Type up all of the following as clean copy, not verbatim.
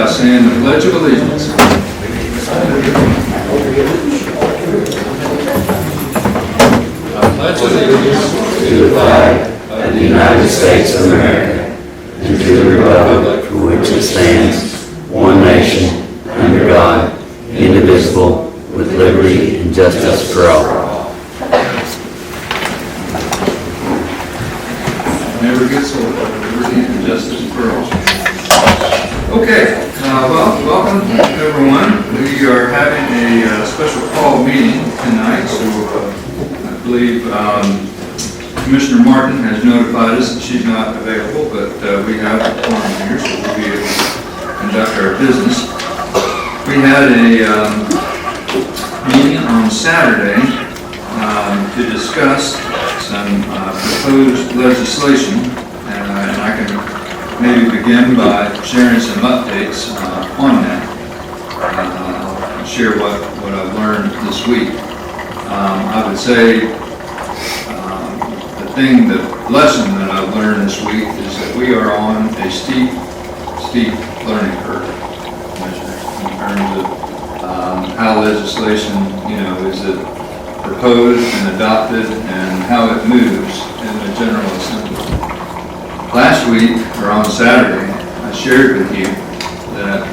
by saying the Pledge of Allegiance. I pledge allegiance to the flag of the United States of America and to the republic for which it stands, one nation, under God, indivisible, with liberty and justice for all. Never gets old. Liberty and justice for all. Okay, well, welcome everyone. We are having a special call meeting tonight, so I believe Commissioner Martin has notified us that she's not available, but we have a quorum here, so we'll be able to conduct our business. We had a meeting on Saturday to discuss some proposed legislation, and I can maybe begin by sharing some updates on that. I'll share what I've learned this week. I would say the lesson that I've learned this week is that we are on a steep learning curve in terms of how legislation, is it proposed and adopted and how it moves in the General Assembly. Last week, or on Saturday, I shared with you that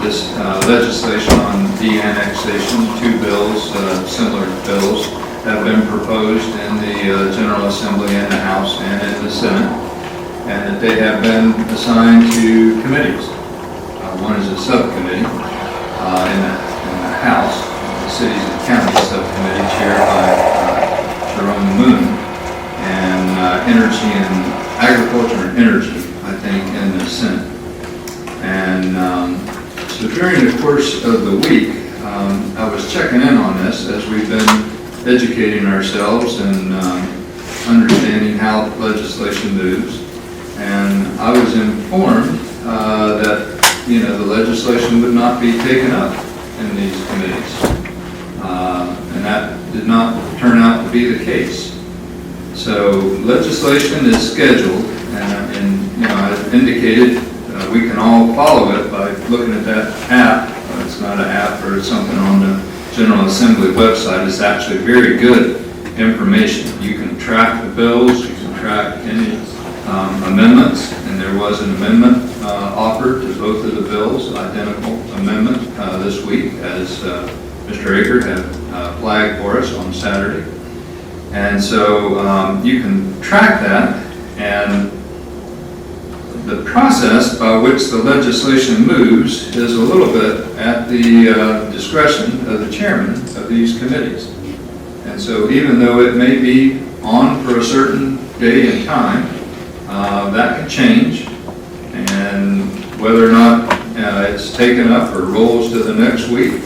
this legislation on de-annexation, two bills, similar bills, have been proposed in the General Assembly in the House and in the Senate, and that they have been assigned to committees. One is a subcommittee in the House, the Cities and Counties Subcommittee, chaired by Jerome Moon, and Energy and Agriculture and Energy, I think, in the Senate. And so during the course of the week, I was checking in on this as we've been educating ourselves and understanding how legislation moves. And I was informed that the legislation would not be taken up in these committees, and that did not turn out to be the case. So legislation is scheduled, and I've indicated we can all follow it by looking at that app. It's not an app, or it's something on the General Assembly website. Is actually very good information. You can track the bills, you can track any amendments, and there was an amendment offered to both of the bills, identical amendment this week, as Mr. Aker had flagged for us on Saturday. And so you can track that, and the process by which the legislation moves is a little bit at the discretion of the chairman of these committees. And so even though it may be on for a certain day and time, that can change, and whether or not it's taken up or rolls to the next week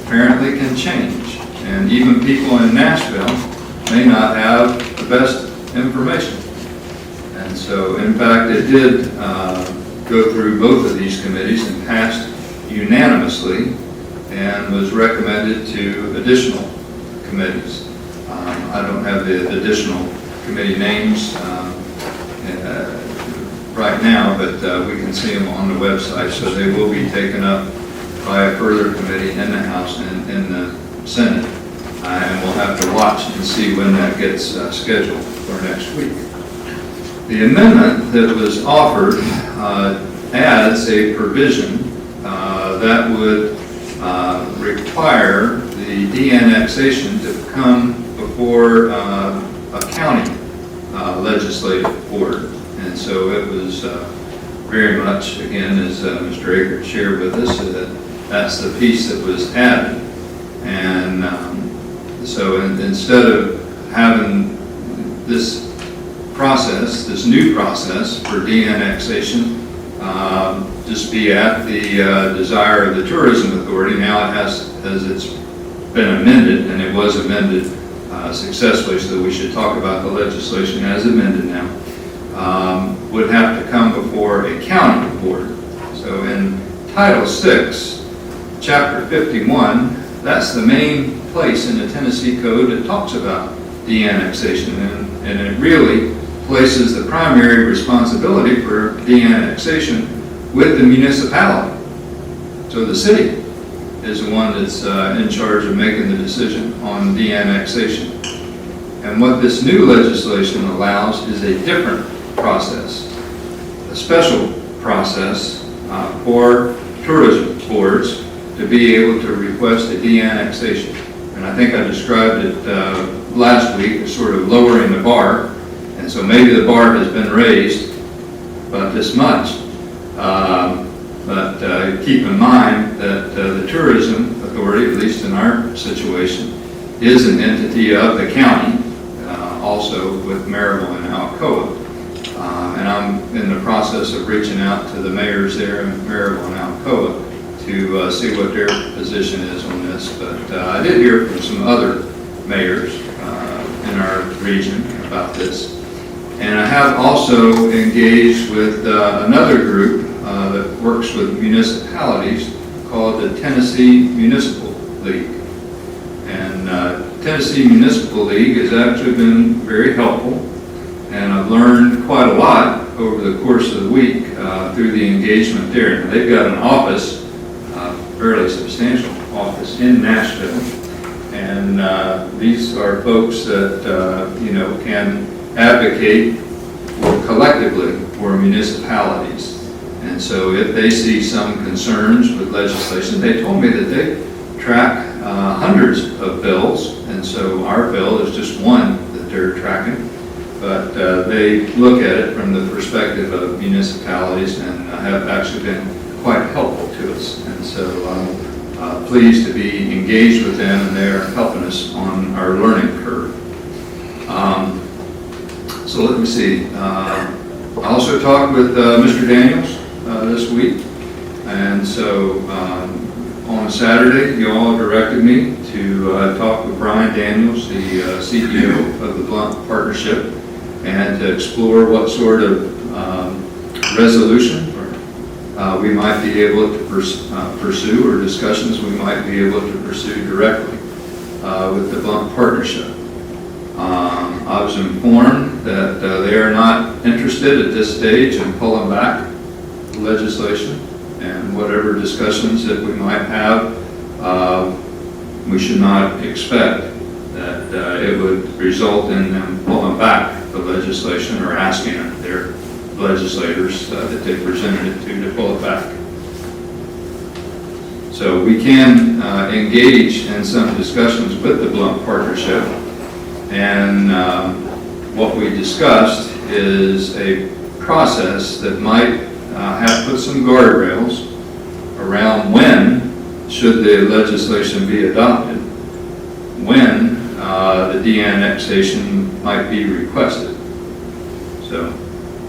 apparently can change. And even people in Nashville may not have the best information. And so, in fact, it did go through both of these committees and passed unanimously and was recommended to additional committees. I don't have the additional committee names right now, but we can see them on the website, so they will be taken up by a further committee in the House and in the Senate. And we'll have to watch and see when that gets scheduled for next week. The amendment that was offered adds a provision that would require the de-annexation to come before a county legislative board. And so it was very much, again, as Mr. Aker shared with us, that's the piece that was added. And so instead of having this process, this new process for de-annexation, just be at the desire of the Tourism Authority, now it has, as it's been amended, and it was amended successfully, so we should talk about the legislation as amended now, would have to come before a county board. So in Title VI, Chapter 51, that's the main place in the Tennessee Code that talks about de-annexation, and it really places the primary responsibility for de-annexation with the municipality. So the city is the one that's in charge of making the decision on de-annexation. And what this new legislation allows is a different process, a special process for tourism boards to be able to request a de-annexation. And I think I described it last week as sort of lowering the bar. And so maybe the bar has been raised about this much. But keep in mind that the tourism authority, at least in our situation, is an entity of the county, also with Maryville and Alcoa. And I'm in the process of reaching out to the mayors there in Maryville and Alcoa to see what their position is on this. But I did hear from some other mayors in our region about this. And I have also engaged with another group that works with municipalities called the Tennessee Municipal League. And Tennessee Municipal League has actually been very helpful, and I've learned quite a lot over the course of the week through the engagement there. Now, they've got an office, fairly substantial office in Nashville, and these are folks that can advocate collectively for municipalities. And so if they see some concerns with legislation, they told me that they track hundreds of bills, and so our bill is just one that they're tracking. But they look at it from the perspective of municipalities and have actually been quite helpful to us. And so I'm pleased to be engaged with them, and they're helping us on our learning curve. So let me see. I also talked with Mr. Daniels this week, and so on Saturday, you all directed me to talk with Brian Daniels, the CEO of the Blunt Partnership, and to explore what sort of resolution we might be able to pursue, or discussions we might be able to pursue directly with the Blunt Partnership. I was informed that they are not interested at this stage in pulling back legislation, and whatever discussions that we might have, we should not expect that it would result in them pulling back the legislation or asking their legislators that they presented it to pull it back. So we can engage in some discussions with the Blunt Partnership, and what we discussed is a process that might have put some guardrails around when should the legislation be adopted, when the de-annexation might be requested. So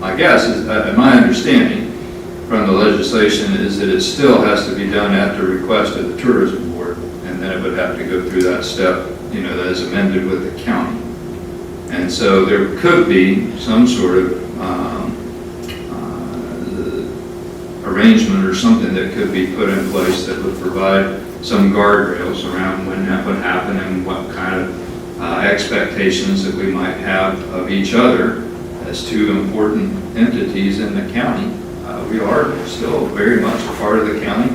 my guess is, my understanding from the legislation is that it still has to be done at the request of the tourism board, and then it would have to go through that step, that is amended with the county. And so there could be some sort of arrangement or something that could be put in place that would provide some guardrails around when that would happen, and what kind of expectations that we might have of each other as two important entities in the county. We are still very much a part of the county,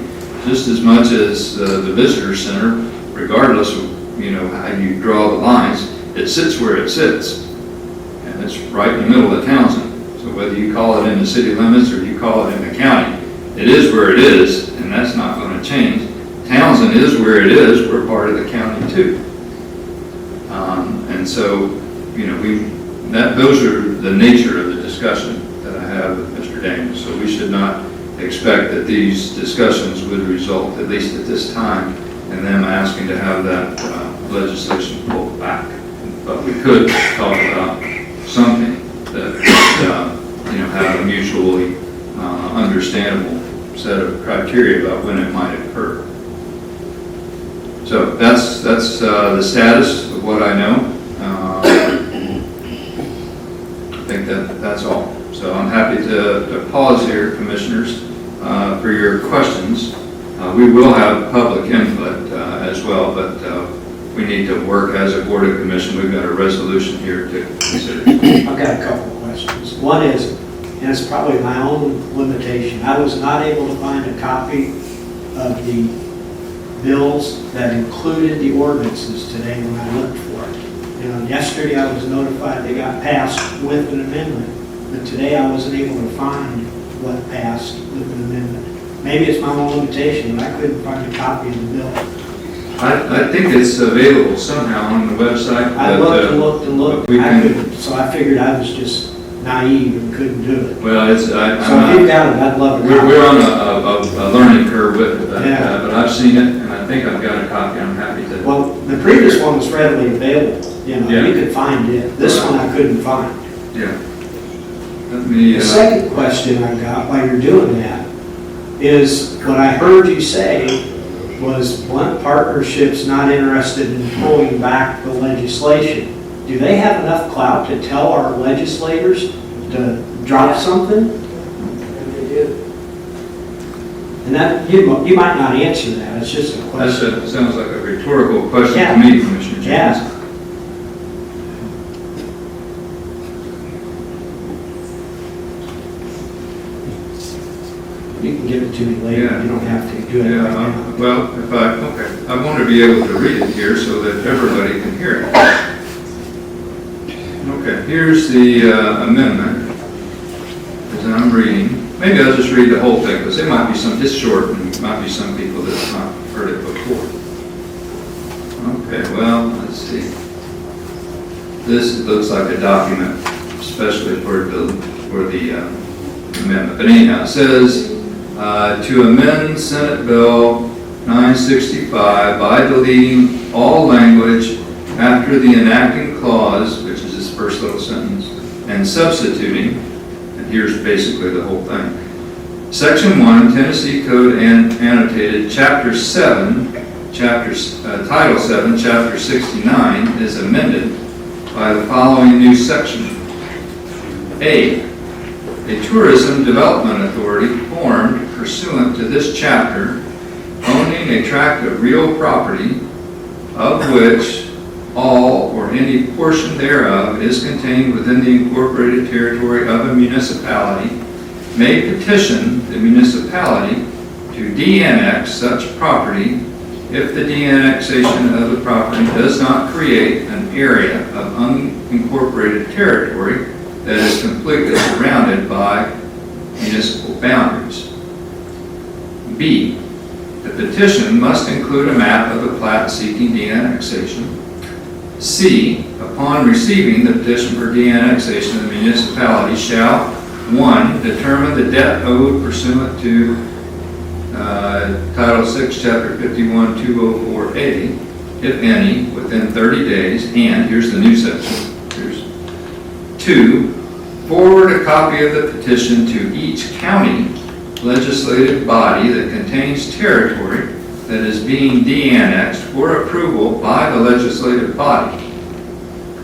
just as much as the visitor center, regardless of how you draw the lines. It sits where it sits, and it's right in the middle of Townsend. So whether you call it in the city limits or you call it in the county, it is where it is, and that's not going to change. Townsend is where it is. We're part of the county too. And so, those are the nature of the discussion that I have with Mr. Daniels. So we should not expect that these discussions would result, at least at this time, in them asking to have that legislation pulled back. But we could talk about something that would, have a mutually understandable set of criteria about when it might occur. So that's the status of what I know. I think that's all. So I'm happy to pause here, commissioners, for your questions. We will have public input as well, but we need to work as a Board of Commission. We've got a resolution here to consider. I've got a couple of questions. One is, and it's probably my own limitation, I was not able to find a copy of the bills that included the ordinances today when I looked for it. You know, yesterday I was notified they got passed with an amendment, but today I wasn't able to find what passed with an amendment. Maybe it's my own limitation, but I couldn't find a copy of the bill. I think it's available somehow on the website. I looked and looked and looked, we I can- couldn't, so I figured I was just naive and couldn't do it. Well, it's, So if you've got it, I'd love it. we're on a learning curve with it, Yeah. but I've seen it, and I think I've got a copy. I'm happy to. Well, the previous one was readily available, you know, Yeah. you could find it. This one I couldn't find. Yeah. Let me, The second question I got while you're doing that is, what I heard you say was Blunt Partnership's not interested in pulling back the legislation. Do they have enough clout to tell our legislators to drop something? And that, you might not answer that, it's just a question. sounds like a rhetorical question Yeah. to me, Commissioner James. Yeah. You can give it to me later, Yeah. you don't have to do it right Yeah, now. well, I want to be able to read it here so that everybody can hear it. Okay, here's the amendment, as I'm reading. Maybe I'll just read the whole thing, because it might be it's short, and there might be some people that have not heard it before. Okay, well, let's see. This looks like a document, especially for the amendment. But anyhow, it says, to amend Senate Bill 965 by deleting all language after the enacting clause, which is this first little sentence, and substituting, and here's basically the whole thing. Section 1, Tennessee Code annotated, Chapter 7, Title 7, Chapter 69 is amended by the following new section. A tourism development authority formed pursuant to this chapter, owning a tract of real property, of which all or any portion thereof is contained within the incorporated territory of a municipality, may petition the municipality to de-annex such property if the de-annexation of the property does not create an area of unincorporated territory that is completely surrounded by municipal boundaries. B, the petition must include a map of the plat seeking de-annexation. C, upon receiving the petition for de-annexation, the municipality shall, 1, determine the debt owed pursuant to Title 6, Chapter 51, 204A, if any, within 30 days, and here's the new section. 2, forward a copy of the petition to each county legislative body that contains territory that is being de-annexed for approval by the legislative body.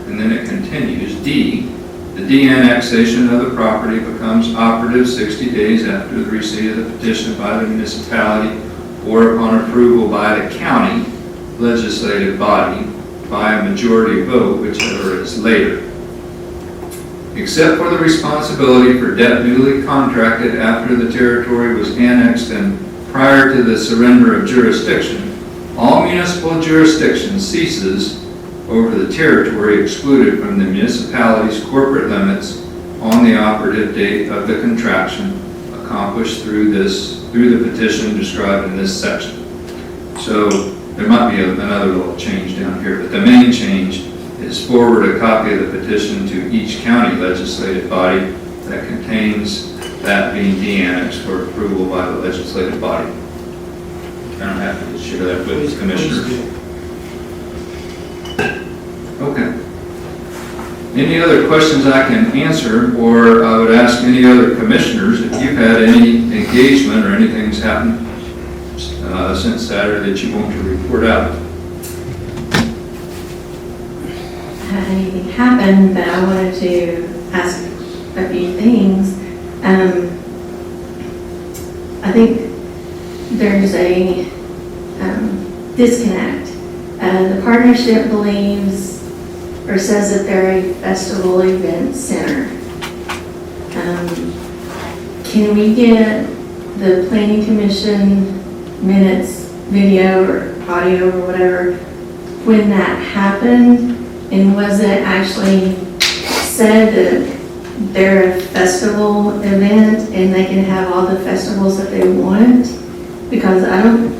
And then it continues. D, the de-annexation of the property becomes operative 60 days after the receipt of the petition by the municipality or upon approval by the county legislative body by a majority vote, whichever is later. Except for the responsibility for debt newly contracted after the territory was annexed and prior to the surrender of jurisdiction, all municipal jurisdiction ceases over the territory excluded from the municipality's corporate limits on the operative date of the contraction accomplished through the petition described in this section. So there might be another little change down here, but the main change is forward a copy of the petition to each county legislative body that contains that being de-annexed for approval by the legislative body. And I'm happy to share that with the commissioners. Okay. Any other questions I can answer, or I would ask any other commissioners if you've had any engagement or anything's happened since Saturday that you want to report out. Had anything happen, but I wanted to ask a few things. I think there's a disconnect. The partnership believes or says that they're a festival event center. Can we get the planning commission minutes, video or audio or whatever, when that happened? And was it actually said that they're a festival event and they can have all the festivals that they want? Because I'm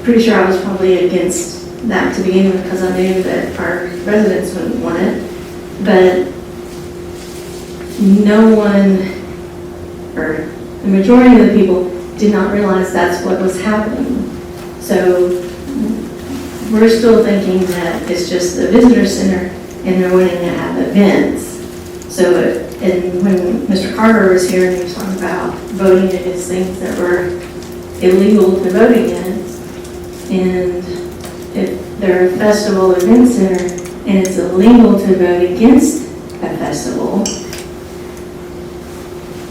pretty sure I was probably against that to begin with, because I knew that our residents wouldn't want it. But no one, or the majority of the people, did not realize that's what was happening. So we're still thinking that it's just the visitor center and they're wanting to have events. So, and when Mr. Carter was here and he was talking about voting against things that were illegal to vote against, and if they're a festival event center and it's illegal to vote against a festival,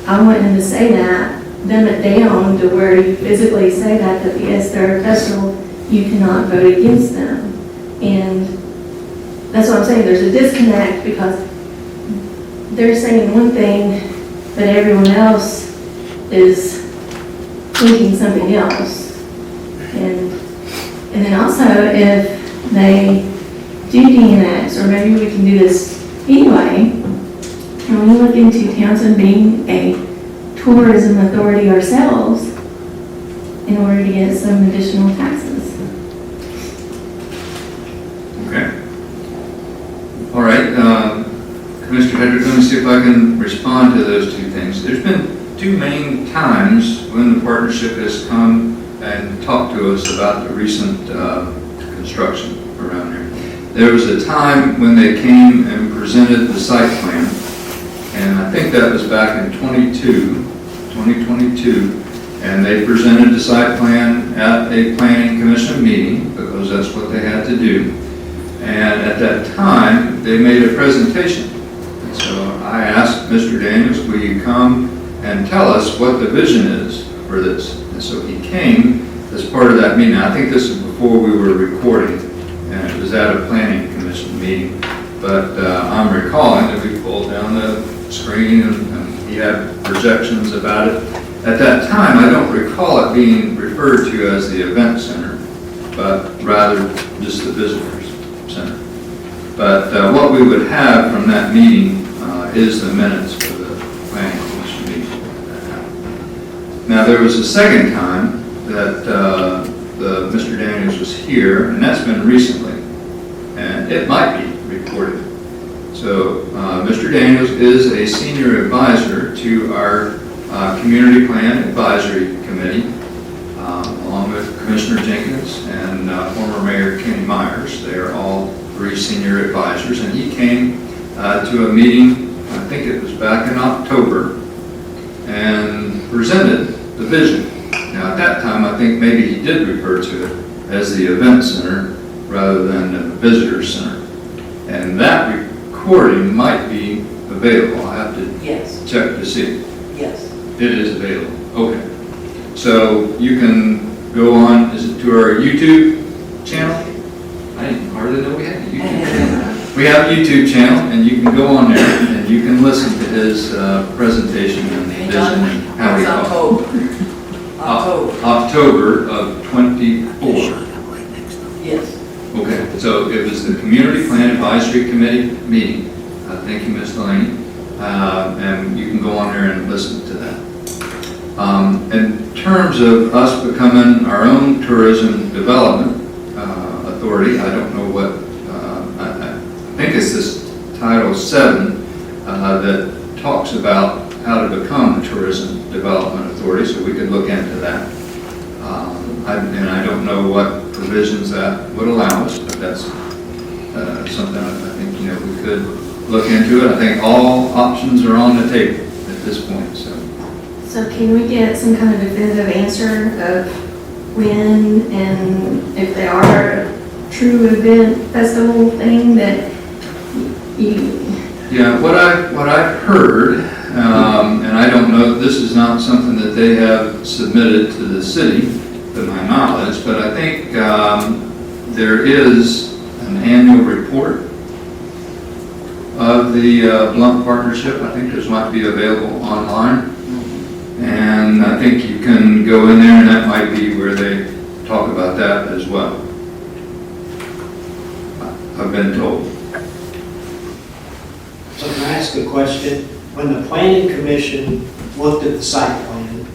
I want him to say that, dumb it down to where you physically say that yes, they're a festival, you cannot vote against them. And that's what I'm saying, there's a disconnect, because they're saying one thing, but everyone else is thinking something else. And then also, if they do de-annex, or maybe we can do this anyway, can we look into Townsend being a tourism authority ourselves in order to get some additional taxes? Okay. All right, Commissioner Hedrick, let me see if I can respond to those two things. There's been two main times when the partnership has come and talked to us about the recent construction around here. There was a time when they came and presented the site plan, and I think that was back in 2022, and they presented the site plan at a planning commission meeting, because that's what they had to do. And at that time, they made a presentation. And so I asked Mr. Daniels, will you come and tell us what the vision is for this? And so he came as part of that meeting. I think this is before we were recording, and it was at a planning commission meeting. But I'm recalling that we pulled down the screen and he had projections about it. At that time, I don't recall it being referred to as the event center, but rather just the visitors center. But what we would have from that meeting is the minutes for the planning commission meeting. Now, there was a second time that Mr. Daniels was here, and that's been recently, and it might be recorded. So Mr. Daniels is a senior advisor to our Community Plan Advisory Committee, along with Commissioner Jenkins and former Mayor Kenny Myers. They are all three senior advisors, and he came to a meeting, I think it was back in October, and presented the vision. Now, at that time, I think maybe he did refer to it as the event center rather than the visitor center. And that recording might be available. I'll have to check to see. Yes. It is available. Okay. So you can go on, is it to our YouTube channel? I didn't hardly know we had a YouTube channel. We have a YouTube channel, and you can go on there and you can listen to his presentation and vision and how he talked. October of 24. Yes. Okay, so it was the Community Plan Advisory Committee meeting. Thank you, Ms. Delaney. And you can go on there and listen to that. In terms of us becoming our own tourism development authority, I don't know what, I think it's this Title 7 that talks about how to become a tourism development authority, so we could look into that. And I don't know what provisions that would allow us, but that's something I think we could look into it. I think all options are on the table at this point. So can we get some kind of definitive answer of when, and if they are a true event festival thing that you? Yeah, what I've heard, and I don't know, this is not something that they have submitted to the city, to my knowledge, but I think there is an annual report of the Blunt Partnership. I think this might be available online, and I think you can go in there, and that might be where they talk about that as well. I've been told. So can I ask a question? When the planning commission looked at the site plan,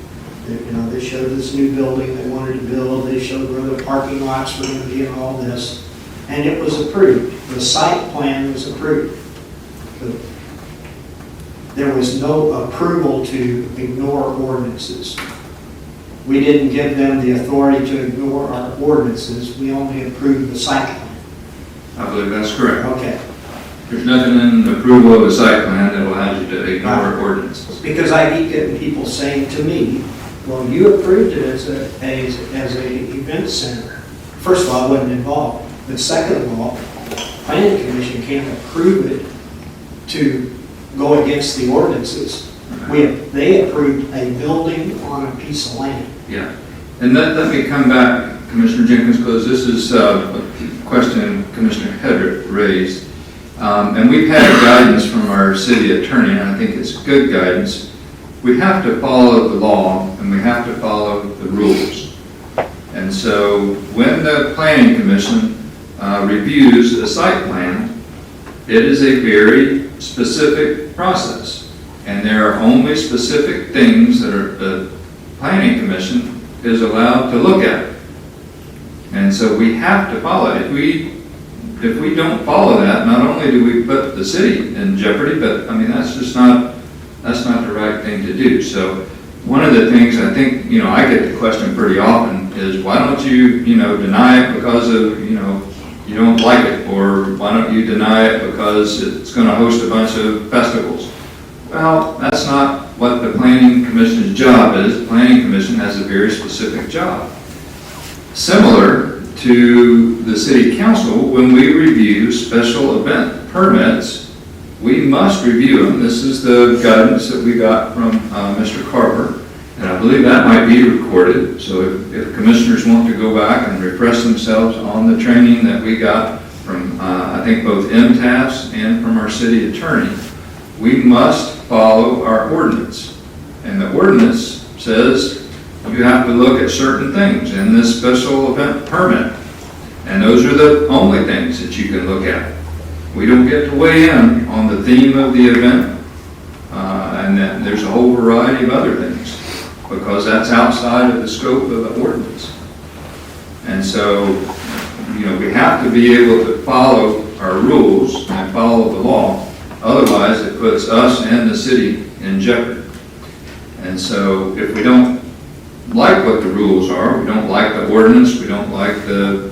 they showed this new building they wanted to build, they showed where the parking lots were going to be and all this, and it was approved. The site plan was approved. There was no approval to ignore ordinances. We didn't give them the authority to ignore our ordinances. We only approved the site plan. I believe that's correct. Okay. There's nothing in the approval of a site plan that allows you to ignore ordinances. Because I keep getting people saying to me, well, you approved it as a event center. First of all, I wasn't involved. But second of all, planning commission can't approve it to go against the ordinances. They approved a building on a piece of land. Yeah. And let me come back, Commissioner Jenkins, because this is a question Commissioner Hedrick raised. And we've had guidance from our city attorney, and I think it's good guidance. We have to follow the law, and we have to follow the rules. And so when the planning commission reviews a site plan, it is a very specific process. And there are only specific things that the planning commission is allowed to look at. And so we have to follow it. If we don't follow that, not only do we put the city in jeopardy, but I mean, that's not the right thing to do. So one of the things I think, I get the question pretty often is, why don't you, deny it because of, you don't like it, or why don't you deny it because it's going to host a bunch of festivals? Well, that's not what the planning commission's job is. The planning commission has a very specific job. Similar to the city council, when we review special event permits, we must review them. This is the guidance that we got from Mr. Carver, and I believe that might be recorded. So if commissioners want to go back and refresh themselves on the training that we got from, I think, both MTAS and from our city attorney, we must follow our ordinance. And the ordinance says you have to look at certain things in this special event permit. And those are the only things that you can look at. We don't get to weigh in on the theme of the event, and then there's a whole variety of other things, because that's outside of the scope of the ordinance. And so, we have to be able to follow our rules and follow the law. Otherwise, it puts us and the city in jeopardy. And so, if we don't like what the rules are, we don't like the ordinance, we don't like the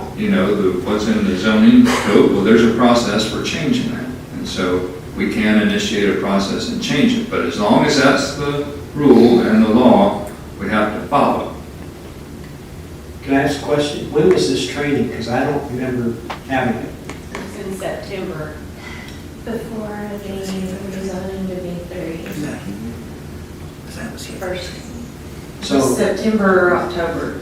what's in the zoning code, well, there's a process for changing that. And so we can initiate a process and change it. But as long as that's the rule and the law, we have to follow. Can I ask a question? When was this training? Because I don't remember having it. It's in September. Before the zoning would be 30. That was here. First. So September or October,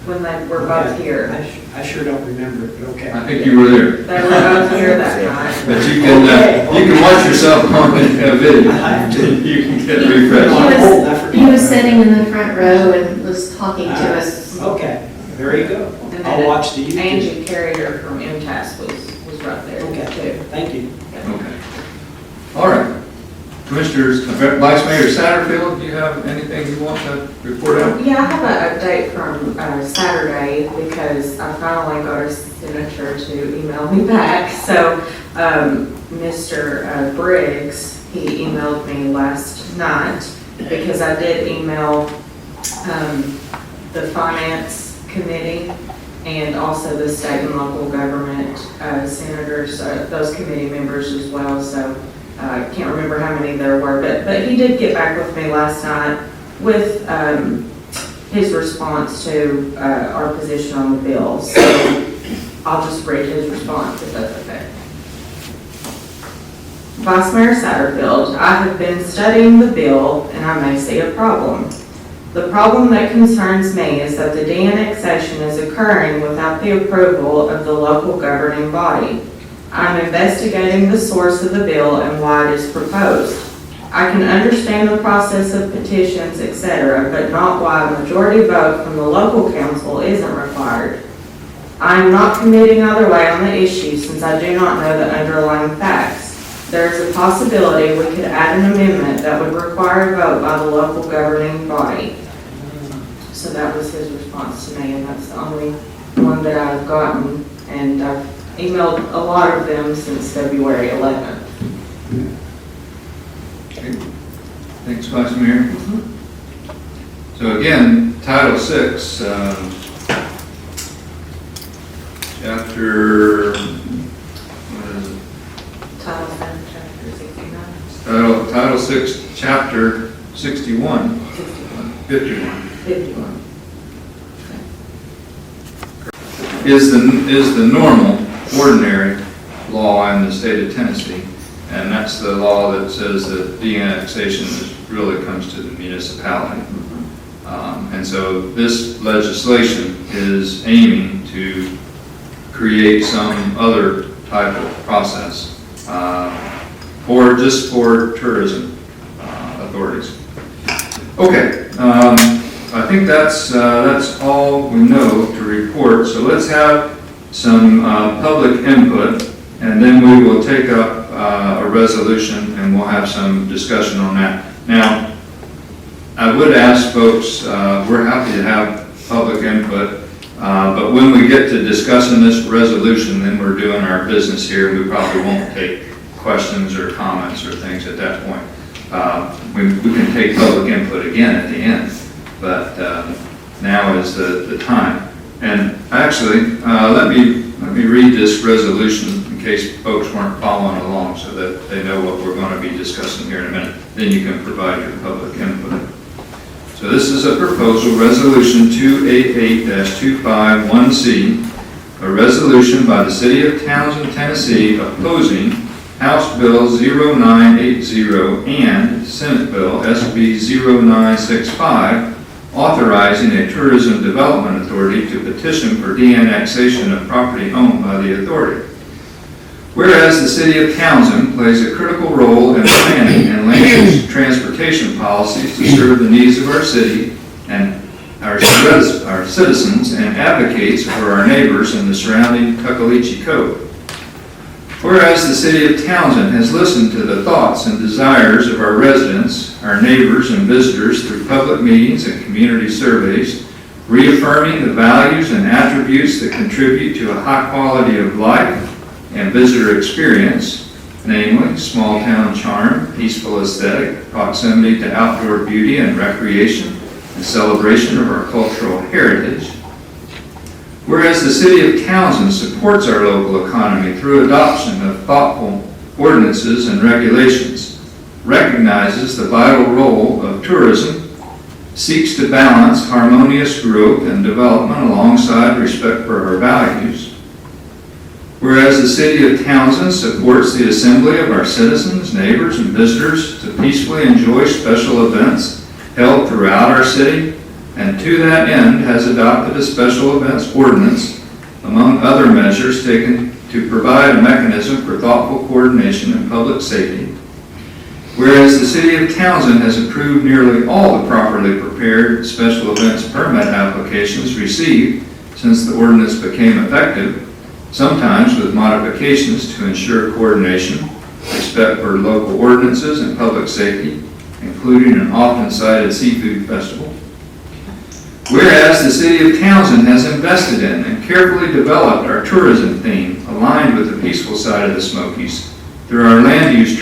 when they were both here. I sure don't remember it, but okay. I think you were there. They were both here that night. But you can watch yourself on the video. I have to. You can get refreshed. He was sitting in the front row and was talking to us. Okay, there you go. And I'll then watch the YouTube. Angie Carrier from MTAS was right there Okay, too. thank you. Okay. All right. Commissioners, Vice Mayor Satterfield, do you have anything you want to report out? Yeah, I have an update from Saturday, because I finally got a senator to email me back. So Mr. Briggs, he emailed me last night, because I did email the Finance Committee and also the state and local government senators, those committee members as well. So I can't remember how many there were, but he did get back with me last night with his response to our position on the bill. So I'll just read his response if that's okay. Vice Mayor Satterfield, I have been studying the bill and I may see a problem. The problem that concerns me is that the deannexation is occurring without the approval of the local governing body. I'm investigating the source of the bill and why it is proposed. I can understand the process of petitions, etc., but not why a majority vote from the local council isn't required. I am not committing either way on the issue since I do not know the underlying facts. There is a possibility we could add an amendment that would require a vote by the local governing body. So that was his response to me, and that's the only one that I've gotten, and I've emailed a lot of them since February 11th. Okay. Thanks, Vice Mayor. So again, Title VI, chapter, what is it? Title 7, Chapter 69. Title VI, Chapter 61, 51. 51. Is the normal, ordinary law in the state of Tennessee. And that's the law that says that de-annexation really comes to the municipality. And so this legislation is aiming to create some other type of process for tourism authorities. Okay, I think that's all we know to report. So let's have some public input, and then we will take up a resolution and we'll have some discussion on that. Now, I would ask folks, we're happy to have public input, but when we get to discussing this resolution, then we're doing our business here. We probably won't take questions or comments or things at that point. We can take public input again at the end, but now is the time. And actually, let me read this resolution in case folks weren't following along so that they know what we're going to be discussing here in a minute. Then you can provide your public input. So this is a proposal, Resolution 288-251C, a resolution by the City of Townsend, Tennessee, opposing House Bill 0980 and Senate Bill SB 0965, authorizing a tourism development authority to petition for de-annexation of property owned by the authority. Whereas the City of Townsend plays a critical role in planning and land use transportation policies to serve the needs of our city and our citizens, and advocates for our neighbors in the surrounding Tuckaleechee Cove. Whereas the City of Townsend has listened to the thoughts and desires of our residents, our neighbors, and visitors through public meetings and community surveys, reaffirming the values and attributes that contribute to a high quality of life and visitor experience, namely small town charm, peaceful aesthetic, proximity to outdoor beauty and recreation, and celebration of our cultural heritage. Whereas the City of Townsend supports our local economy through adoption of thoughtful ordinances and regulations, recognizes the vital role of tourism, seeks to balance harmonious growth and development alongside respect for our values. Whereas the City of Townsend supports the assembly of our citizens, neighbors, and visitors to peacefully enjoy special events held throughout our city, and to that end has adopted a special events ordinance, among other measures taken to provide a mechanism for thoughtful coordination and public safety. Whereas the City of Townsend has approved nearly all the properly prepared special events permit applications received since the ordinance became effective, sometimes with modifications to ensure coordination, respect for local ordinances and public safety, including an often cited seafood festival. Whereas the City of Townsend has invested in and carefully developed our tourism theme aligned with the peaceful side of the Smokies through our land use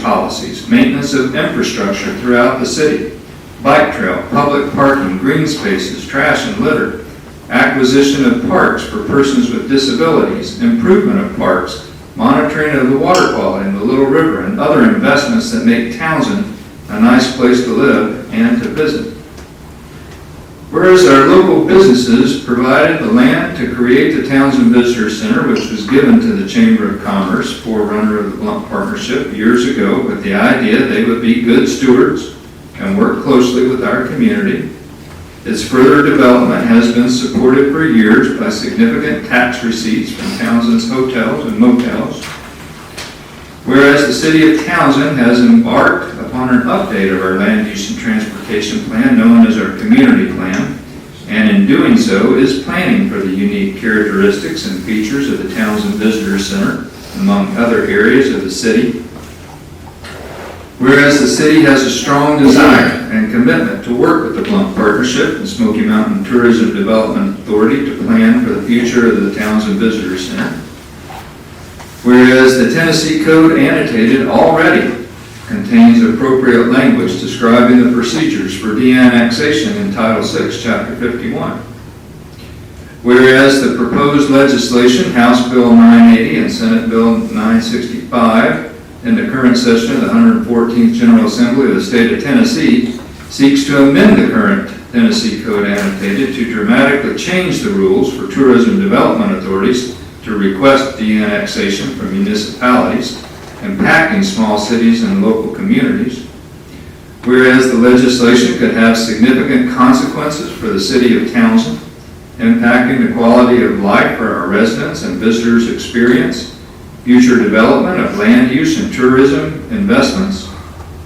policies, maintenance of infrastructure throughout the city, bike trail, public parking, green spaces, trash and litter, acquisition of parks for persons with disabilities, improvement of parks, monitoring of the water quality in the Little River, and other investments that make Townsend a nice place to live and to visit. Whereas our local businesses provided the land to create the Townsend Visitor Center, which was given to the Chamber of Commerce, forerunner of the Blunt Partnership, years ago with the idea they would be good stewards and work closely with our community. Its further development has been supported for years by significant tax receipts from Townsend's hotels and motels. Whereas the city of Townsend has embarked upon an update of our land use and transportation plan known as our community plan, and in doing so is planning for the unique characteristics and features of the Townsend Visitor Center, among other areas of the city. Whereas the city has a strong desire and commitment to work with the Blunt Partnership and Smoky Mountain Tourism Development Authority to plan for the future of the Townsend Visitor Center. Whereas the Tennessee Code annotated already contains appropriate language describing the procedures for deannexation in Title VI, Chapter 51. Whereas the proposed legislation, House Bill 980 and Senate Bill 965, in the current session of the 114th General Assembly of the State of Tennessee, seeks to amend the current Tennessee Code annotated to dramatically change the rules for tourism development authorities to request de-annexation from municipalities, impacting small cities and local communities. Whereas the legislation could have significant consequences for the city of Townsend, impacting the quality of life for our residents and visitors' experience, future development of land use and tourism investments,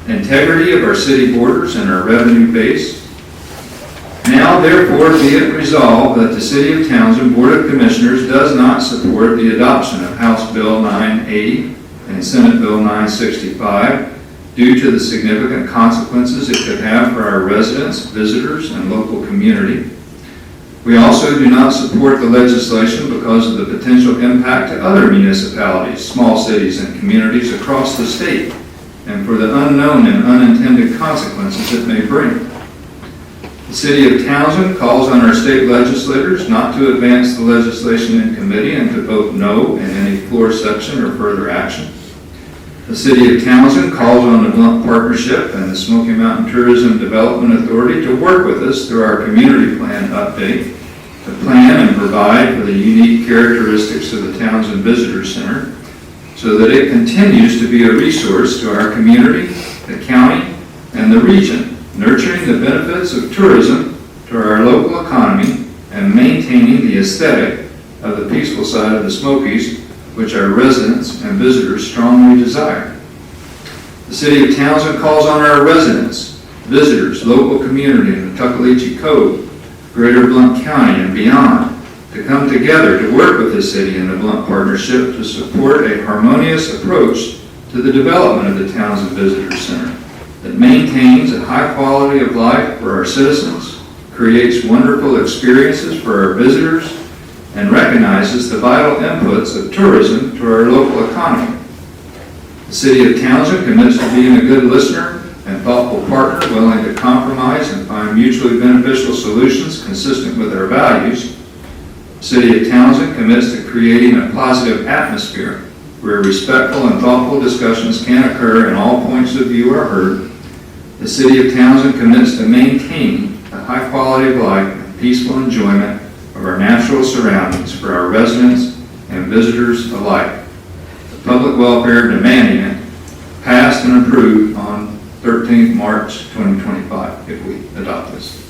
integrity of our city borders and our revenue base. Now, therefore, be it resolved that the City of Townsend Board of Commissioners does not support the adoption of House Bill 980 and Senate Bill 965 due to the significant consequences it could have for our residents, visitors, and local community. We also do not support the legislation because of the potential impact to other municipalities, small cities, and communities across the state, and for the unknown and unintended consequences it may bring. The City of Townsend calls on our state legislators not to advance the legislation in committee and to vote no in any floor section or further action. The City of Townsend calls on the Blunt Partnership and the Smoky Mountain Tourism Development Authority to work with us through our community plan update to plan and provide for the unique characteristics of the Townsend Visitor Center so that it continues to be a resource to our community, the county, and the region, nurturing the benefits of tourism to our local economy and maintaining the aesthetic of the peaceful side of the Smokies, which our residents and visitors strongly desire. The City of Townsend calls on our residents, visitors, local community in the Tuckaleechee Cove, Greater Blount County, and beyond to come together to work with the city and the Blunt Partnership to support a harmonious approach to the development of the Townsend Visitor Center that maintains a high quality of life for our citizens, creates wonderful experiences for our visitors, and recognizes the vital inputs of tourism to our local economy. The City of Townsend commits to being a good listener and thoughtful partner willing to compromise and find mutually beneficial solutions consistent with our values. The City of Townsend commits to creating a positive atmosphere where respectful and thoughtful discussions can occur and all points of view are heard. The City of Townsend commits to maintaining a high quality of life and peaceful enjoyment of our natural surroundings for our residents and visitors alike. The public welfare demanding it passed and approved on 13th March 2025 if we adopt this.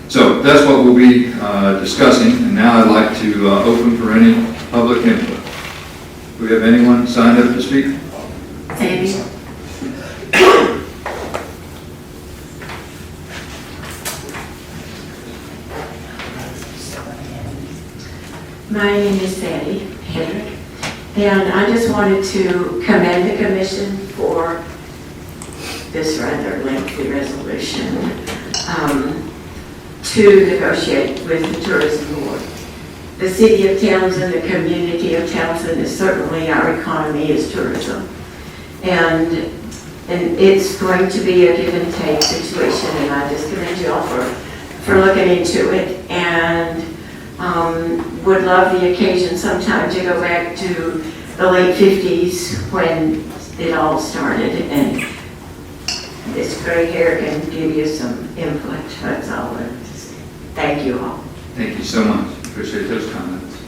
So that's what we'll be discussing, and now I'd like to open for any public input. Do we have anyone signed up to speak? Sandy? My name is Sandy Hendrick, and I just wanted to commend the commission for this rather lengthy resolution to negotiate with the tourism board. The city of Townsend, the community of Townsend is certainly, our economy is tourism. And it's going to be a give and take situation, and I just commend you all for looking into it, and would love the occasion sometime to go back to the late 50s when it all started, and this gray hair can give you some input. That's all I have to say. Thank you all. Thank you so much. Appreciate those comments.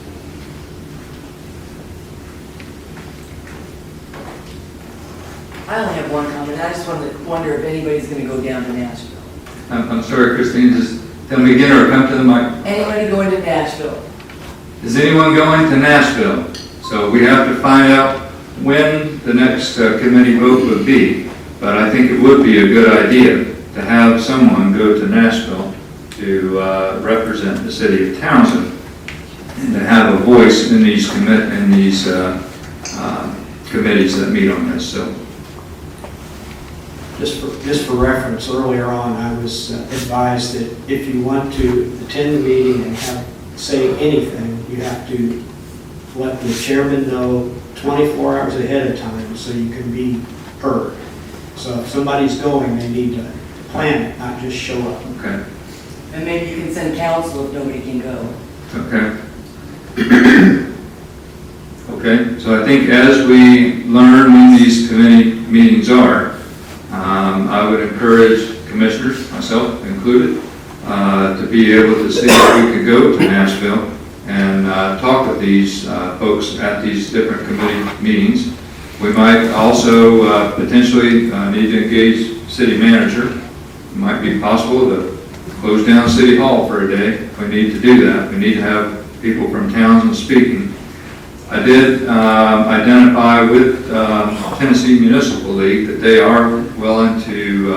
I only have one comment. I just wonder if anybody's going to go down to Nashville. I'm sorry, Christine, just tell me again or come to the mic. Anybody going to Nashville? Is anyone going to Nashville? So we have to find out when the next committee vote would be, but I think it would be a good idea to have someone go to Nashville to represent the city of Townsend and to have a voice in these committees that meet on this. So Just for reference, earlier on, I was advised that if you want to attend the meeting and say anything, you have to let the chairman know 24 hours ahead of time so you can be heard. So if somebody's going, they need to plan it, not just show up. okay. And maybe you can send counsel if nobody can go. Okay. Okay, so I think as we learn when these committee meetings are, I would encourage commissioners, myself included, to be able to see if we could go to Nashville and talk with these folks at these different committee meetings. We might also potentially need to engage city manager. It might be possible to close down City Hall for a day if we need to do that. We need to have people from Townsend speaking. I did identify with Tennessee Municipal League that they are willing to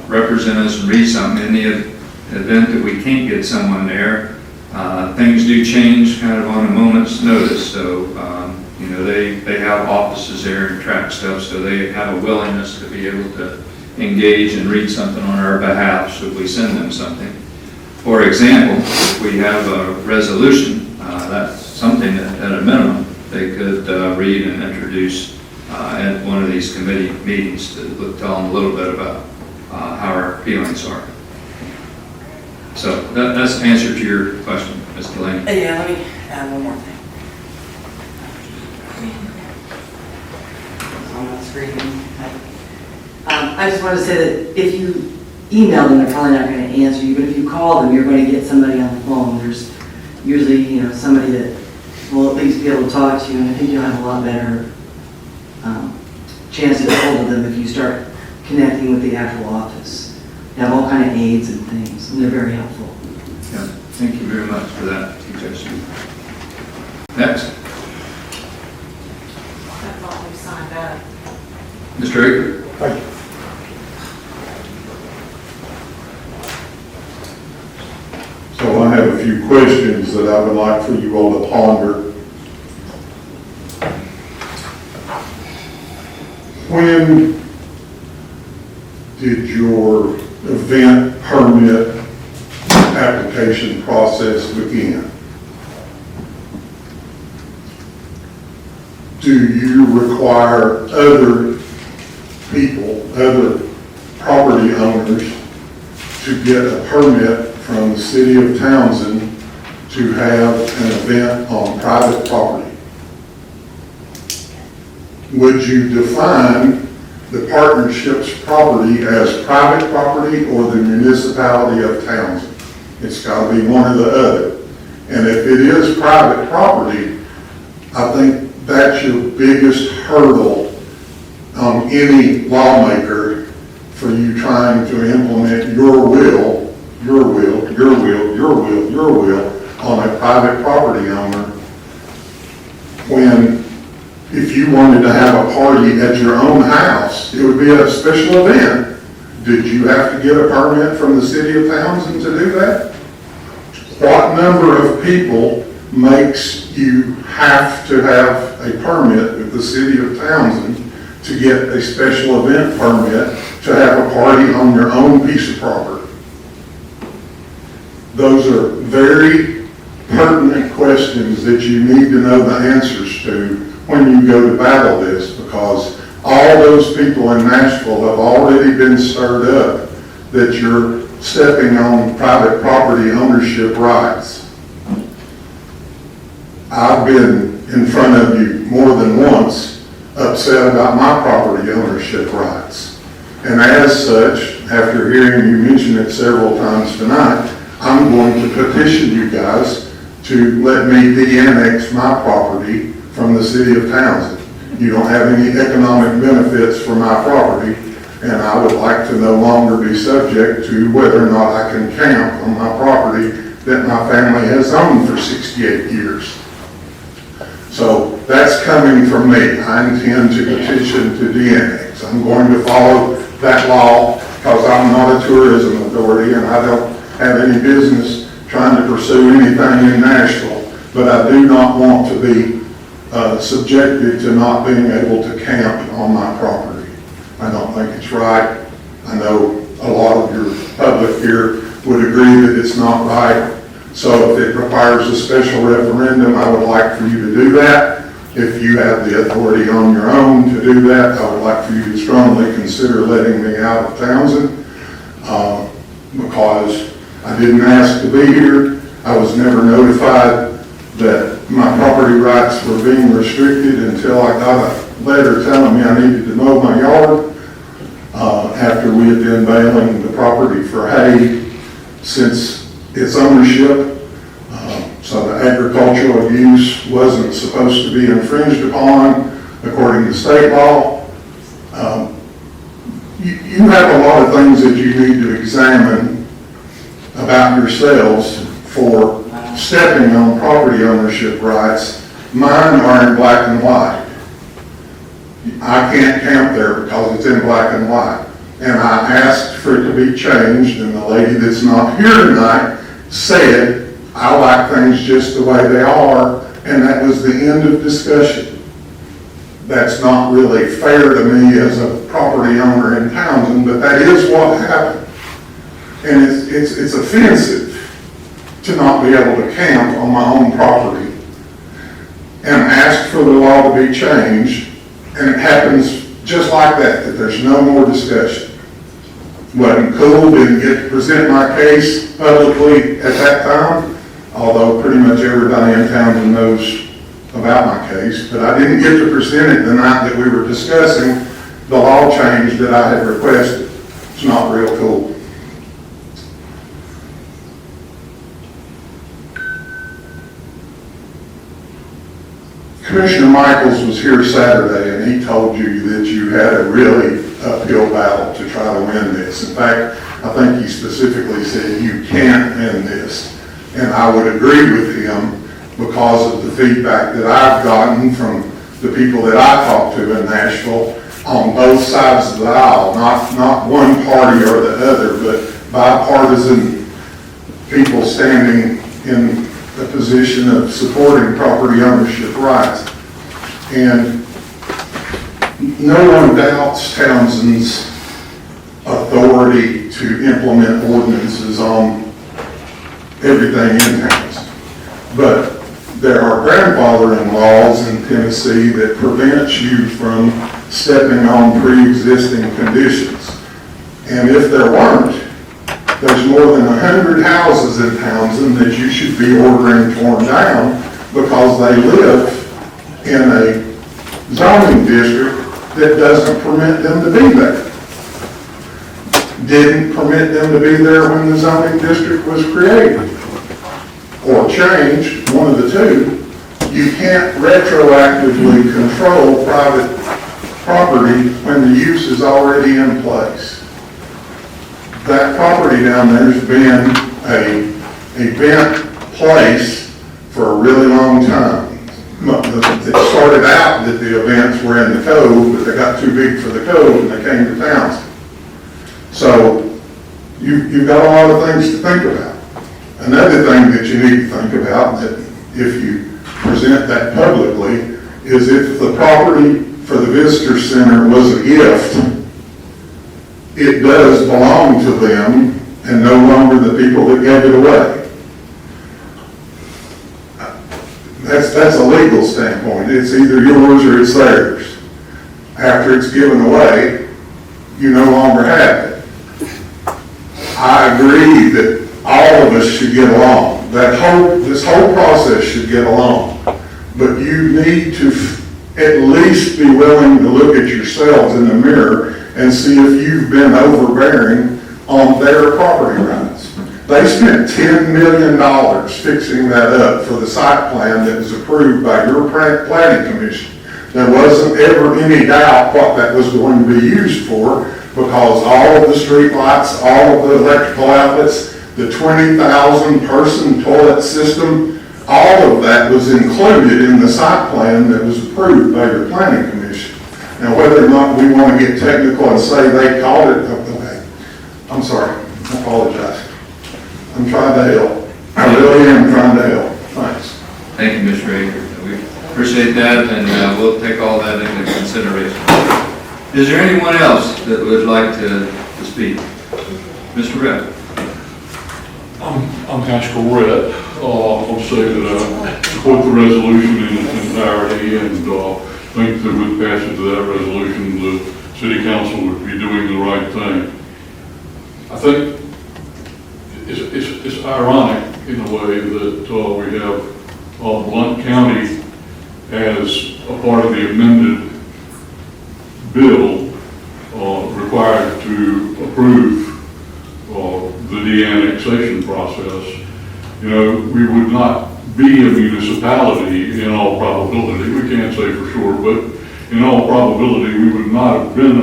represent us and read something in the event that we can't get someone there. Things do change kind of on a moment's notice, so you know, they have offices there and track stuff, so they have a willingness to be able to engage and read something on our behalf should we send them something. For example, if we have a resolution, that's something that at a minimum they could read and introduce at one of these committee meetings to tell them a little bit about how our feelings are. So that's the answer to your question, Ms. Delaney. Yeah, let me add one more thing. On that screen. I just want to say that if you email them, they're probably not going to answer you, but if you call them, you're going to get somebody on the phone. There's usually, you know, somebody that will at least be able to talk to you, and I think you'll have a lot better chance to get hold of them if you start connecting with the actual office. They have all kind of aids and things, and they're very helpful. Yeah, thank you very much for that suggestion. Next, I thought we signed up. Mr. Aker. Thank you. So I have a few questions that I would like for you all to ponder. When did your event permit application process begin? Do you require other people, other property owners, to get a permit from the city of Townsend to have an event on private property? Would you define the partnership's property as private property or the municipality of Townsend? It's got to be one or the other. And if it is private property, I think that's your biggest hurdle on any lawmaker for you trying to implement your will on a private property owner, when if you wanted to have a party at your own house, it would be a special event. Did you have to get a permit from the city of Townsend to do that? What number of people makes you have to have a permit with the city of Townsend to get a special event permit to have a party on your own piece of property? Those are very pertinent questions that you need to know the answers to when you go to battle this, because all those people in Nashville have already been stirred up that you're stepping on private property ownership rights. I've been in front of you more than once upset about my property ownership rights. And as such, after hearing you mention it several times tonight, I'm going to petition you guys to let me de-annex my property from the city of Townsend. You don't have any economic benefits for my property, and I would like to no longer be subject to whether or not I can camp on my property that my family has owned for 68 years. So that's coming from me. I intend to petition to de-annex. I'm going to follow that law because I'm not a tourism authority and I don't have any business trying to pursue anything in Nashville. But I do not want to be subjected to not being able to camp on my property. I don't think it's right. I know a lot of your public here would agree that it's not right. So if it requires a special referendum, I would like for you to do that. If you have the authority on your own to do that, I would like for you to strongly consider letting me out of Townsend because I didn't ask to be here. I was never notified that my property rights were being restricted until I got a letter telling me I needed to mow my yard after we had been bailing the property for hay since its ownership. So the agricultural use wasn't supposed to be infringed upon according to state law. You have a lot of things that you need to examine about yourselves for stepping on property ownership rights. Mine are in black and white. I can't camp there because it's in black and white. And I asked for it to be changed, and the lady that's not here tonight said, I like things just the way they are, and that was the end of discussion. That's not really fair to me as a property owner in Townsend, but that is what happened. And it's offensive to not be able to camp on my own property and ask for the law to be changed, and it happens just like that, that there's no more discussion. Wasn't cool, didn't get to present my case publicly at that time, although pretty much everybody in Townsend knows about my case, but I didn't get to present it the night that we were discussing the law change that I had requested. It's not real cool. Commissioner Michaels was here Saturday and he told you that you had a really uphill battle to try to win this. In fact, I think he specifically said you can't win this. And I would agree with him because of the feedback that I've gotten from the people that I talk to in Nashville on both sides of the aisle, not one party or the other, but bipartisan people standing in a position of supporting property ownership rights. And no one doubts Townsend's authority to implement ordinances on everything in Townsend. But there are grandfathering laws in Tennessee that prevent you from stepping on pre-existing conditions. And if there weren't, there's more than 100 houses in Townsend that you should be ordering torn down because they live in a zoning district that doesn't permit them to be there. Didn't permit them to be there when the zoning district was created or changed, one of the two. You can't retroactively control private property when the use is already in place. That property down there has been a event place for a really long time. It started out that the events were in the cove, but they got too big for the cove and they came to Townsend. So you've got a lot of things to think about. Another thing that you need to think about, that if you present that publicly, is if the property for the visitor center was a gift, it does belong to them and no longer the people that gave it away. That's a legal standpoint. It's either yours or it's theirs. After it's given away, you no longer have it. I agree that all of us should get along. This whole process should get along. But you need to at least be willing to look at yourselves in the mirror and see if you've been overbearing on their property rights. They spent $10 million fixing that up for the site plan that was approved by your planning commission. There wasn't ever any doubt what that was going to be used for because all of the street lights, all of the electrical outlets, the 20,000 person toilet system, all of that was included in the site plan that was approved by your planning commission. Now, whether or not we want to get technical and say they called it, okay, I'm sorry, I apologize. I'm trying to help. I really am trying to help. Thanks. Thank you, Mr. Baker. We appreciate that, and we'll take all that into consideration. Is there anyone else that would like to speak? Mr. Rep? I'm Haskell Rett. I'll say that I support the resolution in its entirety and think that with passage of that resolution, the city council would be doing the right thing. I think it's ironic in a way that we have Blount County as a part of the amended bill required to approve the de-annexation process. You know, we would not be a municipality in all probability. We can't say for sure, but in all probability, we would not have been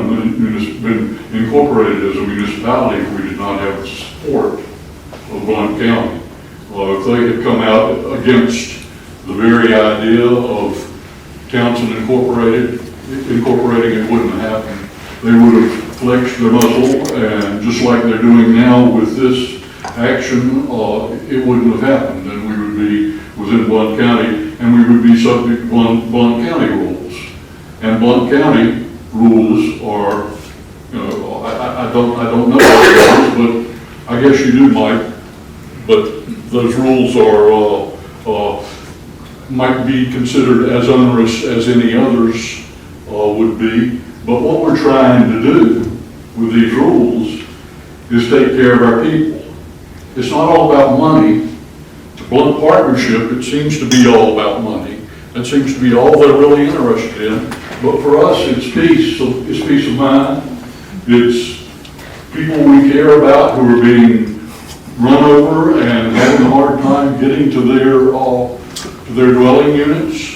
been incorporated as a municipality if we did not have the support of Blount County. If they had come out against the very idea of Townsend incorporating, it wouldn't have happened. They would have flexed their muscle, and just like they're doing now with this action, it wouldn't have happened, and we would be within Blount County, and we would be subject to Blount County rules. And Blount County rules are, you know, I don't know what rules, but I guess you do, Mike. But those rules are might be considered as onerous as any others would be. But what we're trying to do with these rules is take care of our people. It's not all about money. The Blount Partnership, it seems to be all about money. That seems to be all they're really interested in. But for us, it's peace. So it's peace of mind. It's people we care about who are being run over and having a hard time getting to their dwelling units.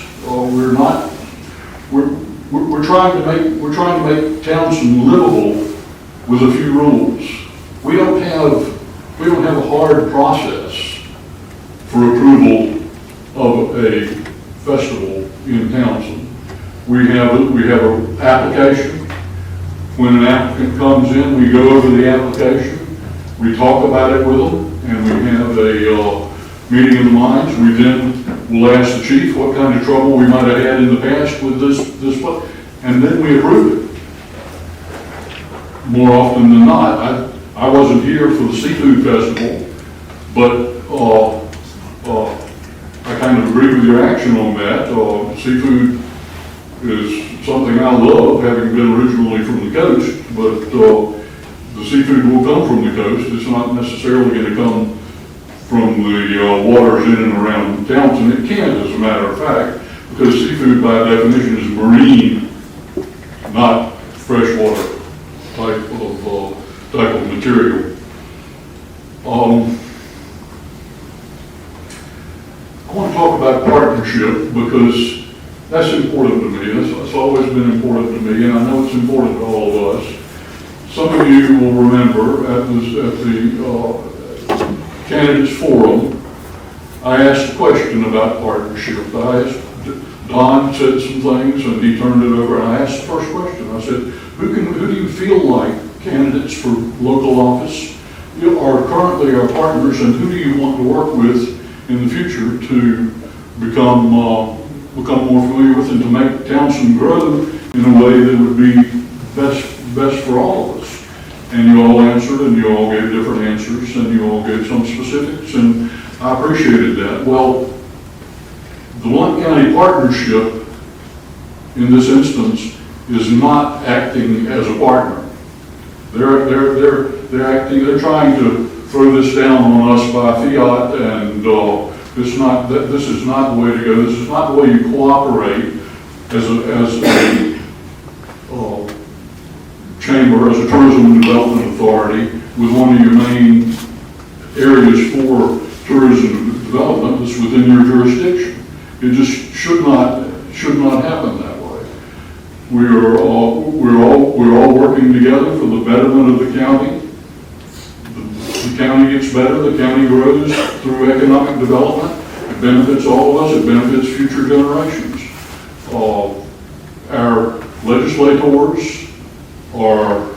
We're trying to make Townsend livable with a few rules. We don't have a hard process for approval of a festival in Townsend. We have an application. When an applicant comes in, we go over the application, we talk about it with them, and we have a meeting of the minds. We then will ask the chief what kind of trouble we might have had in the past with this, and then we approve it. More often than not, I wasn't here for the seafood festival, but I kind of agree with your action on that. Seafood is something I love, having been originally from the coast, but the seafood will come from the coast. It's not necessarily going to come from the waters in and around Townsend. It can, as a matter of fact, because seafood by definition is marine, not freshwater type of material. I want to talk about partnership because that's important to me. That's always been important to me, and I know it's important to all of us. Some of you will remember at the Candidates Forum, I asked a question about partnership. Don said some things and he turned it over, and I asked the first question. I said, who do you feel like candidates for local office are currently our partners, and who do you want to work with in the future to become more familiar with and to make Townsend grow in a way that would be best for all of us? And you all answered, and you all gave different answers, and you all gave some specifics, and I appreciated that. Well, the Blount County Partnership, in this instance, is not acting as a partner. They're trying to throw this down on us by fiat, and this is not the way to go. This is not the way you cooperate as a chamber, as a tourism and development authority, with one of your main areas for tourism development that's within your jurisdiction. It just should not happen that way. We're all working together for the betterment of the county. The county gets better, the county grows through economic development. If benefits all of us, it benefits future generations. Our legislators are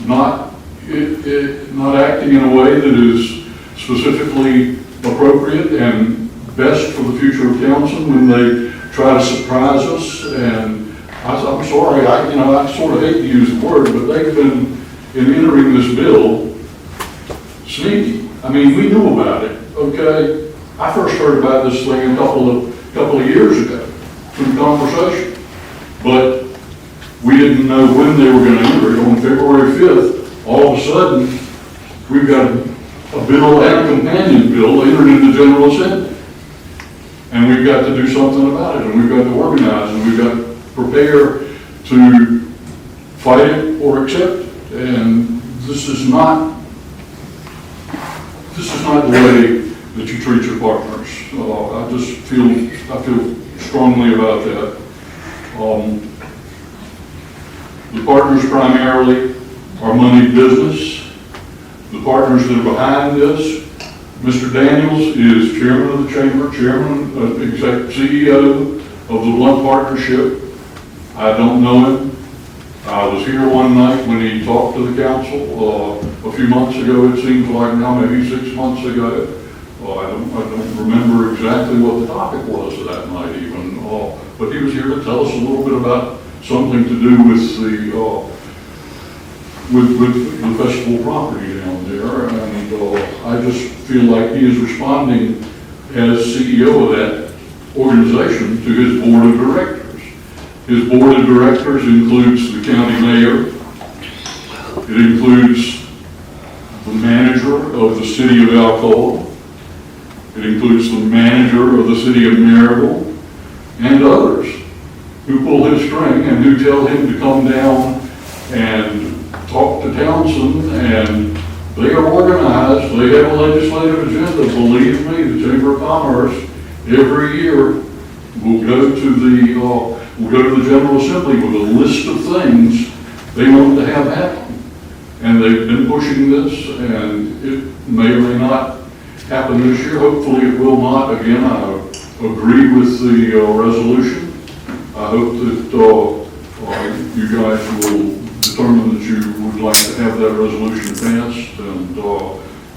not acting in a way that is specifically appropriate and best for the future of Townsend when they try to surprise us. And I'm sorry, I sort of hate to use the word, but they've been, in entering this bill, sneaky. I mean, we knew about it, okay? I first heard about this thing a couple of years ago through conversation, but we didn't know when they were going to enter it. On February 5th, all of a sudden, we've got a bill and a companion bill entered into General Assembly. And we've got to do something about it, and we've got to organize, and we've got to prepare to fight it or accept it. And this is not the way that you treat your partners. I feel strongly about that. The partners primarily are money business. The partners that are behind this, Mr. Daniels is chairman of the chamber, CEO of the Blunt Partnership. I don't know him. I was here one night when he talked to the council a few months ago, it seems like now, maybe 6 months ago. I don't remember exactly what the topic was that night even, but he was here to tell us a little bit about something to do with the festival property down there. And I just feel like he is responding as CEO of that organization to his board of directors. His board of directors includes the county mayor. It includes the manager of the city of Alcoa. It includes the manager of the city of Maryville and others who pull his string and who tell him to come down and talk to Townsend, and they are organized. They have a legislative agenda. Believe me, the Chamber of Commerce every year will go to the General Assembly with a list of things they want to have happen. And they've been pushing this, and it may or may not happen this year. Hopefully it will not. Again, I agree with the resolution. I hope that you guys will determine that you would like to have that resolution passed, and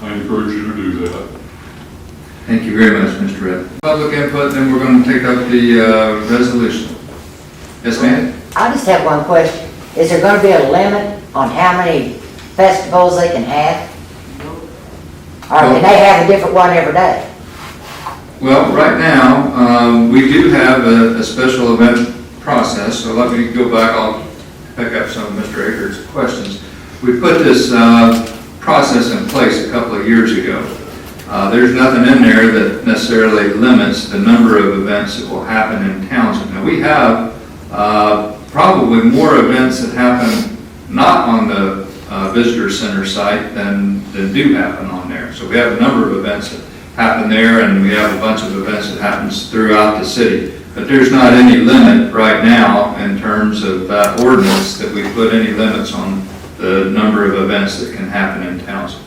I encourage you to do that. Thank you very much, Mr. Red. Public input, then we're going to take up the resolution. Yes, ma'am? I just have one question. Is there going to be a limit on how many festivals they can have? Or can they have a different one every day? Well, right now, we do have a special event process, so let me go back. I'll pick up some of Mr. Akers' questions. We put this process in place a couple of years ago. There's nothing in there that necessarily limits the number of events that will happen in Townsend. Now, we have probably more events that happen not on the visitor center site than do happen on there. So we have a number of events that happen there, and we have a bunch of events that happens throughout the city. But there's not any limit right now in terms of that ordinance that we put any limits on the number of events that can happen in Townsend.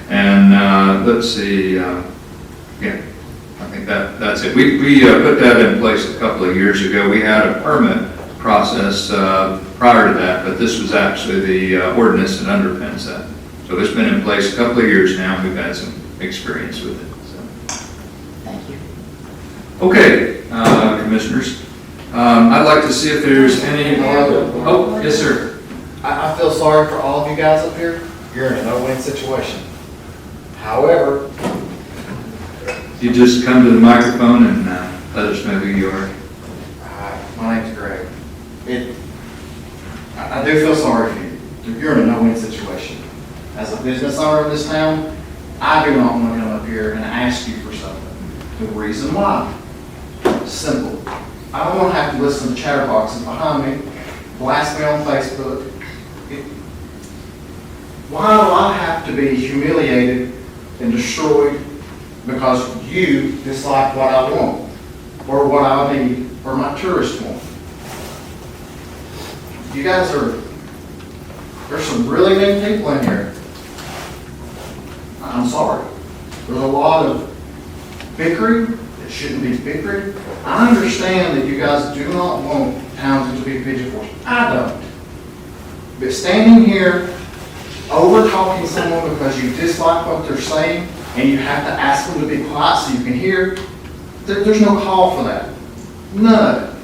And let's see, yeah, I think that's it. We put that in place a couple of years ago. We had a permit process prior to that, but this was actually the ordinance that underpins that. So it's been in place a couple of years now, and we've had some experience with it. So. Thank you. Okay, commissioners, I'd like to see if there's any more. Oh, yes, sir. I feel sorry for all of you guys up here. You're in a no-win situation. However, You just come to the microphone and let us know who you are. my name's Greg. I do feel sorry for you. You're in a no-win situation. As a business owner of this town, I do not want to come up here and ask you for something. The reason why? Simple. I don't want to have to listen to chatterboxes behind me, blast me on Facebook. Why do I have to be humiliated and destroyed because you dislike what I want or what I need or my tourists want? You guys there's some really mean people in here. I'm sorry. There's a lot of bickering, it shouldn't be bickering. I understand that you guys do not want Townsend to be pigeon-forced. I don't. But standing here, over-talking someone because you dislike what they're saying, and you have to ask them to be quiet so you can hear, there's no call for that. None of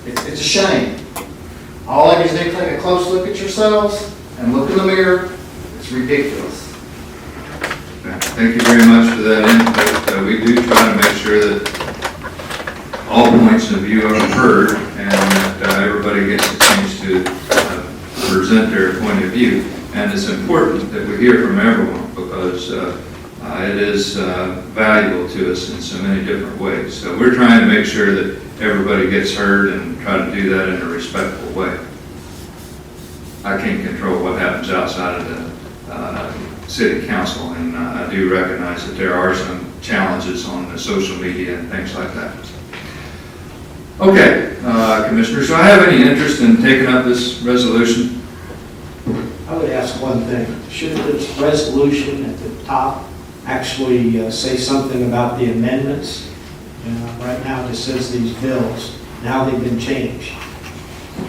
it. It's a shame. All of you need to take a close look at yourselves and look in the mirror. It's ridiculous. Thank you very much for that input. We do try to make sure that all points of view are heard and that everybody gets a chance to present their point of view. And it's important that we hear from everyone because it is valuable to us in so many different ways. So we're trying to make sure that everybody gets heard and try to do that in a respectful way. I can't control what happens outside of the city council, and I do recognize that there are some challenges on the social media and things like that. Okay, Commissioners, do I have any interest in taking up this resolution? I would ask one thing. Should this resolution at the top actually say something about the amendments? Right now it just says these bills. Now they've been changed.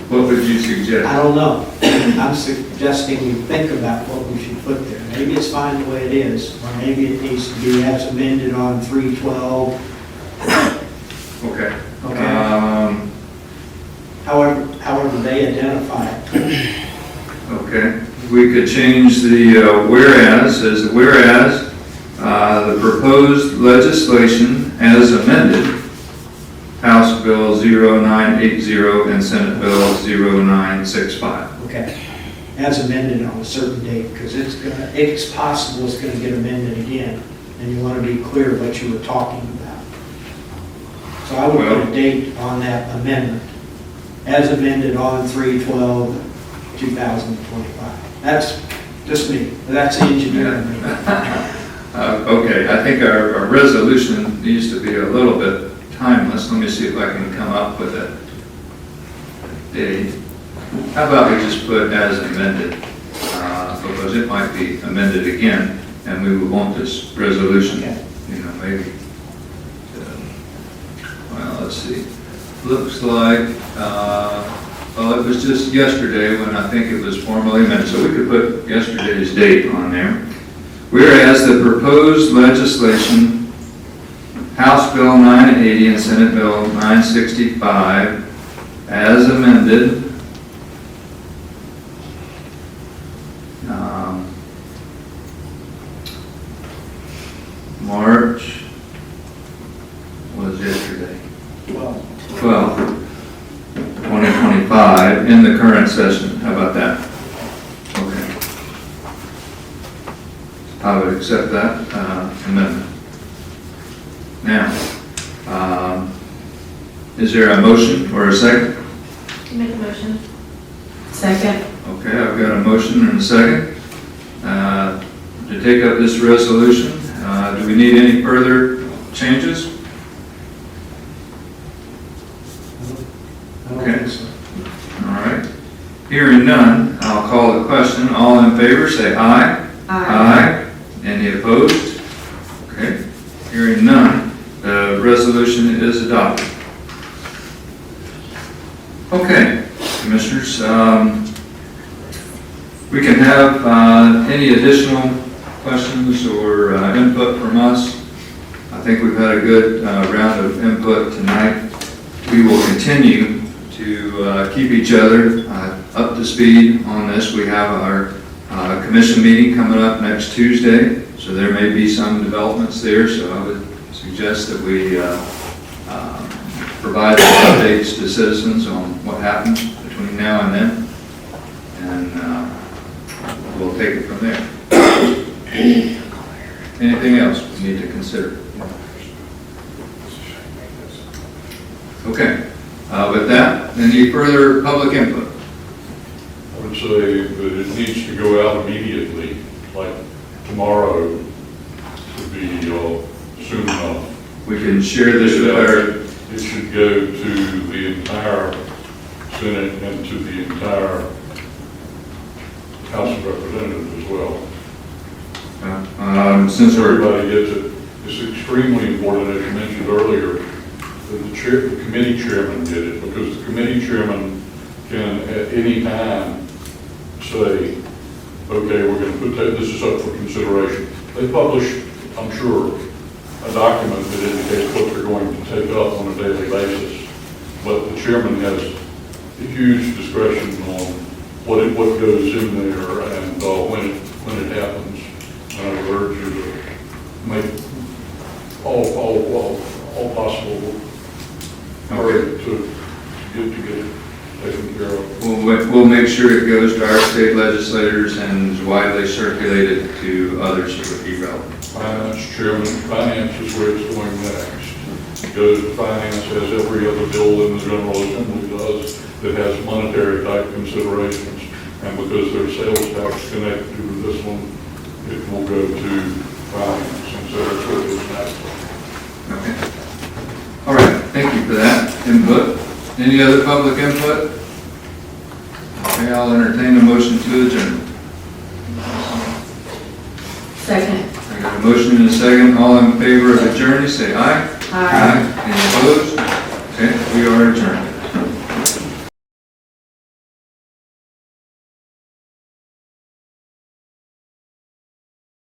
What would you suggest? I don't know. I'm suggesting we think about what we should put there. Maybe it's fine the way it is, or maybe it needs to be as amended on 312. Okay. Okay. However they identify it. Okay. We could change the whereas as whereas the proposed legislation as amended, House Bill 0980 and Senate Bill 0965. Okay. As amended on a certain date, because it's possible it's going to get amended again, and you want to be clear what you were talking about. So I would put a date on that amendment, as amended on 3/12/2025. That's just me. That's engineering. Okay, I think our resolution needs to be a little bit timeless. Let me see if I can come up with a date. How about we just put as amended, because it might be amended again, and we would want this resolution, maybe, well, let's see. Looks like, well, it was just yesterday when I think it was formally amended, so we could put yesterday's date on there. Whereas the proposed legislation, House Bill 980 and Senate Bill 965, as amended, March was yesterday. 12, 2025, in the current session. How about that? Okay. I would accept that amendment. Now, is there a motion or a second? Make a motion. Second. Okay, I've got a motion and a second to take up this resolution. Do we need any further changes? I don't Okay. think so. All right. Hearing none, I'll call the question. All in favor, say aye. Aye. Any opposed? Okay. Hearing none, the resolution is adopted. Okay, Commissioners, we can have any additional questions or input from us. I think we've had a good round of input tonight. We will continue to keep each other up to speed on this. We have our commission meeting coming up next Tuesday, so there may be some developments there, so I would suggest that we provide updates to citizens on what happens between now and then, and we'll take it from there. Anything else we need to consider? Okay. With that, any further public input? I would say that it needs to go out immediately, like tomorrow would be soon enough. We can share this with our... It should go to the entire Senate and to the entire House of Representatives as well. since we're... Everybody gets it. it's extremely important, as you mentioned earlier, that the committee chairman did it, because the committee chairman can at any time say, okay, we're going to put that, this is up for consideration. They publish, I'm sure, a document that indicates what they're going to take up on a daily basis, but the chairman has a huge discretion on what goes in there and when it happens. And I would urge you to make all possible to get it taken care of. We'll make sure it goes to our state legislators and is widely circulated to others who would be relevant. Finance is where it's going next. It goes to finance, as every other bill in the General Assembly does, that has monetary type considerations. And because there's sales tax connected to this one, it will go to finance, and so that's where it is next. Okay. All right, thank you for that input. Any other public input? Okay, I'll entertain a motion to adjourn. Second. I got a motion and a second. All in favor of adjourning, say aye. Aye. Any opposed? Okay, we are adjourned.